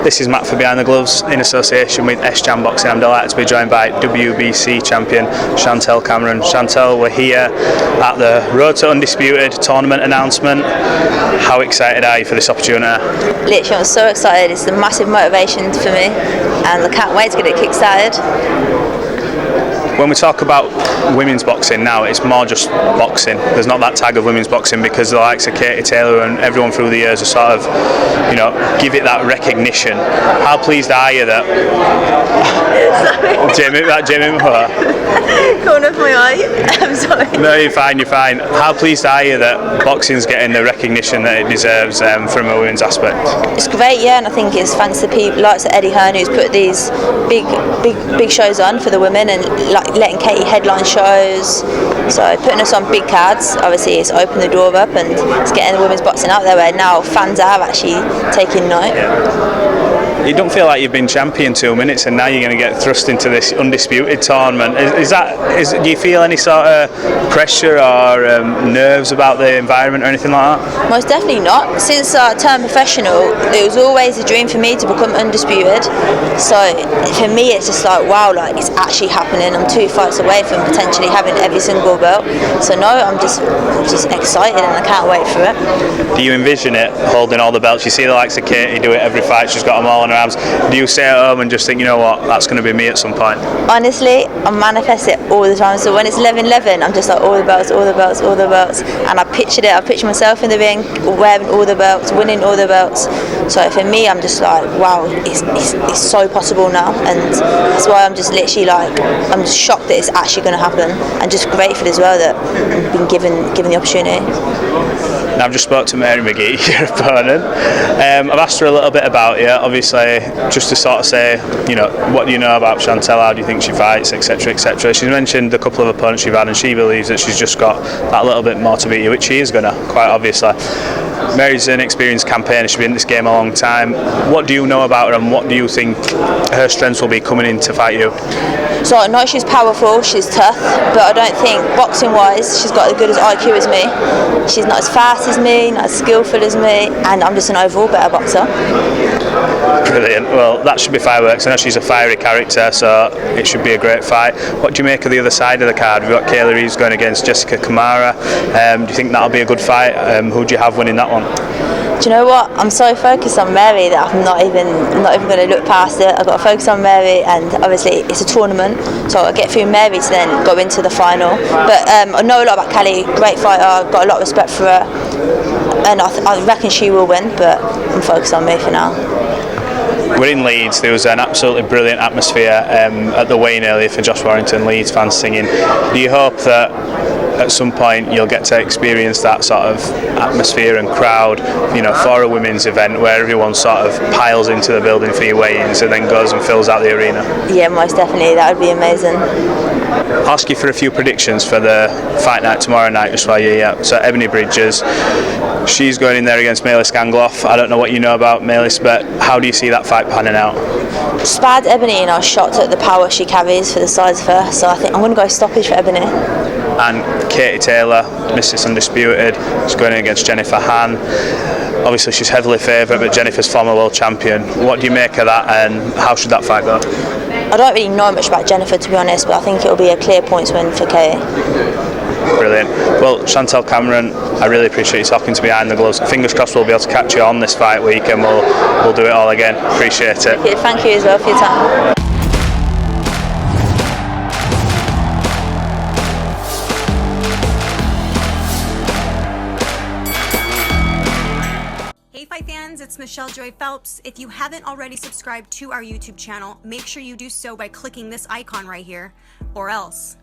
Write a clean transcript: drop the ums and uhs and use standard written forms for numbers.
This is Matt for Behind the Gloves in association with S-Jam Boxing. I'm delighted to be joined by WBC Champion Chantelle Cameron. Chantelle, we're here at the Road to Undisputed tournament announcement. How excited are you for this opportunity? Literally, I'm so excited. It's a massive motivation for me and I can't wait to get it kick-started. When we talk about women's boxing now, it's more just boxing. There's not that tag of women's boxing because the likes of Katie Taylor and everyone through the years have sort of, give it that recognition. How pleased are you that Jamie Corner of my eye. I'm sorry. No, you're fine. How pleased are you that boxing's getting the recognition that it deserves from a women's aspect? It's great, yeah, and I think it's thanks to people like Eddie Hearn who's put these big shows on for the women and like letting Katie headline shows. So putting us on big cards, obviously it's opened the door up and it's getting the women's boxing out there where now fans are actually taking note. Yeah. You don't feel like you've been champion 2 minutes and now you're going to get thrust into this undisputed tournament. Do you feel any sort of pressure or nerves about the environment or anything like that? Most definitely not. Since I turned professional, it was always a dream for me to become undisputed. So for me, it's just like, wow, like it's actually happening. I'm 2 fights away from potentially having every single belt. So no, I'm just excited and I can't wait for it. Do you envision it holding all the belts? You see the likes of Katie do it every fight. She's got them all in her arms. Do you stay at home and just think, you know what, that's going to be me at some point? Honestly, I manifest it all the time. So when it's 11-11, I'm just like all the belts. And I picture myself in the ring, wearing all the belts, winning all the belts. So for me, I'm just like, wow, it's so possible now. And that's why I'm just literally like, I'm just shocked that it's actually going to happen. And just grateful as well that I've been given the opportunity. Now I've just spoke to Mary McGee, your opponent. I've asked her a little bit about you, obviously, just to sort of say, what do you know about Chantelle, how do you think she fights, etc, etc. She's mentioned a couple of opponents she's had and she believes that she's just got that little bit more to beat you, which she is going to, quite obviously. Mary's an experienced campaigner, she's been in this game a long time. What do you know about her and what do you think her strengths will be coming in to fight you? So I know she's powerful, she's tough, but I don't think boxing wise she's got as good as IQ as me. She's not as fast as me, not as skillful as me, and I'm just an overall better boxer. Brilliant. Well, that should be fireworks. I know she's a fiery character, so it should be a great fight. What do you make of the other side of the card? We've got Kayla Reeves going against Jessica Kamara. Do you think that'll be a good fight? Who do you have winning that one? Do you know what? I'm so focused on Mary that I'm not even going to look past it. I've got to focus on Mary, and obviously it's a tournament, so I get through Mary to then go into the final. But I know a lot about Kelly, great fighter, I've got a lot of respect for her, and I reckon she will win, but I'm focused on me for now. We're in Leeds. There was an absolutely brilliant atmosphere at the weigh-in earlier for Josh Warrington, Leeds fans singing. Do you hope that at some point you'll get to experience that sort of atmosphere and crowd, for a women's event where everyone sort of piles into the building for your weigh-ins and then goes and fills out the arena? Yeah, most definitely. That would be amazing. I'll ask you for a few predictions for the fight night tomorrow night, just while you're here. So Ebanie Bridges, she's going in there against Melis Gangloff. I don't know what you know about Melis, but how do you see that fight panning out? Sparred Ebanie and I was shocked at the power she carries for the size of her, so I think I'm going to go stoppage for Ebanie. And Katie Taylor, Mrs. Undisputed, is going in against Jennifer Han. Obviously she's heavily favoured, but Jennifer's former world champion. What do you make of that and how should that fight go? I don't really know much about Jennifer, to be honest, but I think it'll be a clear points win for Katie. Brilliant. Well, Chantelle Cameron, I really appreciate you talking to me behind the gloves. Fingers crossed we'll be able to catch you on this fight week and we'll do it all again. Appreciate it. Yeah, thank you as well for your time. Hey Fight fans, it's Michelle Joy Phelps. If you haven't already subscribed to our YouTube channel, make sure you do so by clicking this icon right here, or else.